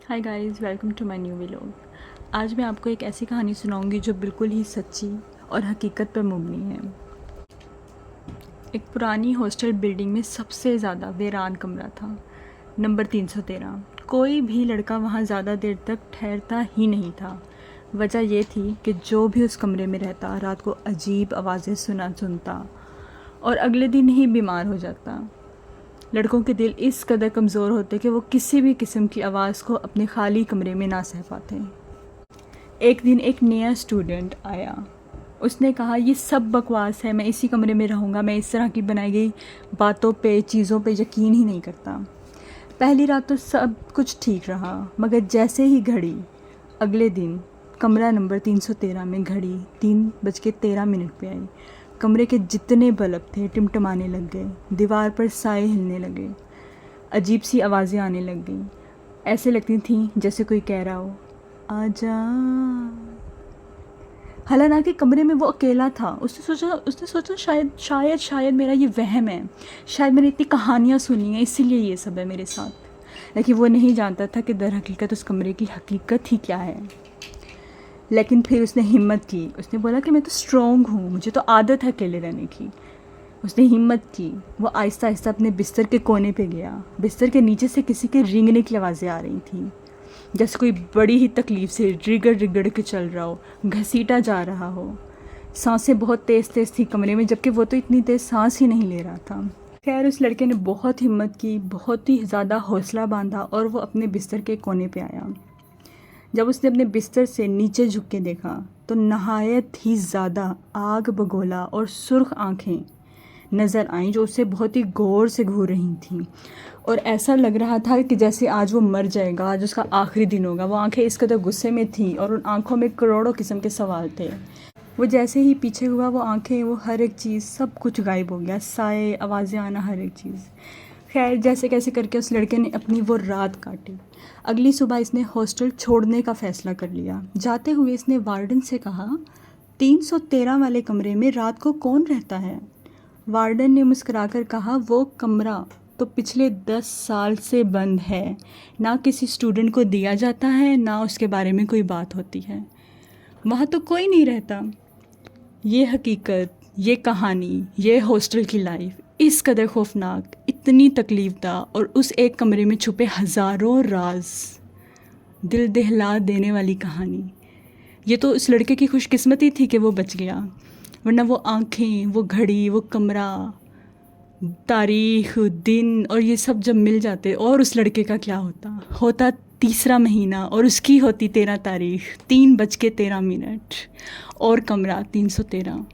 Hi guys, welcome to my new vlog. आज मैं आपको एक ऐसी कहानी सुनाऊंगी जो बिल्कुल ही सच्ची और हकीकत पर मबनी है। एक पुरानी हॉस्टल बिल्डिंग में सबसे ज़्यादा वीरान कमरा था, नंबर 313। कोई भी लड़का वहाँ ज़्यादा देर तक ठहरता ही नहीं था। वजह यह थी कि जो भी उस कमरे में रहता रात को अजीब आवाज़ें सुनता और अगले दिन ही बीमार हो जाता। लड़कों के दिल इस कदर कमज़ोर होते कि वो किसी भी किस्म की आवाज़ को अपने खाली कमरे में ना सह पाते। एक दिन एक नया स्टूडेंट आया। उसने कहा, ये सब बकवास है, मैं इसी कमरे में रहूँगा, मैं इस तरह की बनाई गई बातों पे चीज़ों पे यकीन ही नहीं करता। पहली रात तो सब कुछ ठीक रहा, मगर जैसे ही घड़ी अगले दिन कमरा नंबर 313 में घड़ी 3:13 पे आई, कमरे के जितने बल्ब थे टिमटिमाने लग गए, दीवार पर साए हिलने लगे, अजीब सी आवाज़ें आने लग गईं। ऐसे लगती थीं जैसे कोई कह रहा हो, आजा। हालांकि कमरे में वो अकेला था। उसने सोचा शायद मेरा ये वहम है, शायद मैंने इतनी कहानियाँ सुनी हैं इसीलिए ये सब है मेरे साथ। लेकिन वो नहीं जानता था कि दर हकीकत उस कमरे की हकीकत ही क्या है। लेकिन फिर उसने हिम्मत की। उसने बोला कि मैं तो स्ट्रॉन्ग हूँ, मुझे तो आदत है अकेले रहने की। उसने हिम्मत की। वो आहिस्ता आहिस्ता अपने बिस्तर के कोने पे गया। बिस्तर के नीचे से किसी के रेंगने की आवाज़ें आ रही थी, जैसे कोई बड़ी ही तकलीफ़ से रिगड़ रिगड़ के चल रहा हो, घसीटा जा रहा हो। सांसें बहुत तेज़ तेज़ थी कमरे में, जबकि वो तो इतनी तेज़ सांस ही नहीं ले रहा था। खैर, उस लड़के ने बहुत हिम्मत की, बहुत ही ज़्यादा हौसला बांधा और वो अपने बिस्तर के कोने पे आया। जब उसने अपने बिस्तर से नीचे झुक के देखा तो नहायत ही ज़्यादा आग बगोला और सुर्ख आँखें नज़र आईं जो उसे बहुत ही गौर से घूर रही थीं। और ऐसा लग रहा था कि जैसे आज वो मर जाएगा, आज उसका आखिरी दिन होगा। वो आंखें इस कदर गुस्से में थीं और उन आंखों में करोड़ों किस्म के सवाल थे। वो जैसे ही पीछे हुआ, वो आंखें, वो हर एक चीज़, सब कुछ गायब हो गया। साए, आवाज़ें आना, हर एक चीज़। खैर, जैसे कैसे करके उस लड़के ने अपनी वो रात काटी। अगली सुबह इसने हॉस्टल छोड़ने का फ़ैसला कर लिया। जाते हुए इसने वार्डन से कहा, 313 वाले कमरे में रात को कौन रहता है? वार्डन ने मुस्कुराकर कहा, वो कमरा तो पिछले 10 साल से बंद है। ना किसी स्टूडेंट को दिया जाता है, ना उसके बारे में कोई बात होती है। वहाँ तो कोई नहीं रहता। ये हकीकत, ये कहानी, ये हॉस्टल की लाइफ इस कदर खौफनाक, इतनी तकलीफ़दा और उस एक कमरे में छुपे हज़ारों राज, दिल दहला देने वाली कहानी। ये तो उस लड़के की खुशकिस्मती थी कि वो बच गया, वरना वो आँखें, वो घड़ी, वो कमरा, तारीख, दिन और ये सब जब मिल जाते, और उस लड़के का क्या होता तीसरा महीना और उसकी होती 13 तारीख, 3:13 और कमरा 313।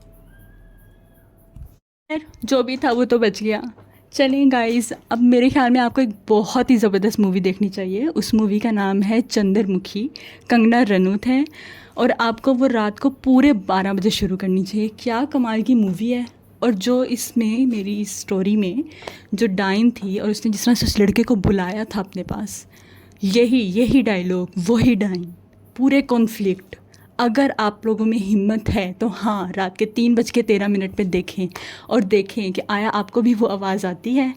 खैर, जो भी था वो तो बच गया। चलें गाइस, अब मेरे ख्याल में आपको एक बहुत ही ज़बरदस्त मूवी देखनी चाहिए। उस मूवी का नाम है चंद्रमुखी। कंगना रनौत है और आपको वो रात को पूरे 12 बजे शुरू करनी चाहिए। क्या कमाल की मूवी है। और जो इसमें, मेरी इस स्टोरी में जो डाइन थी और उसने जिस तरह से उस लड़के को बुलाया था अपने पास, यही डायलॉग, वही डाइन, पूरे कॉन्फ्लिक्ट। अगर आप लोगों में हिम्मत है तो हाँ, रात के 3:13 पे देखें और देखें कि आया आपको भी वो आवाज़ आती है।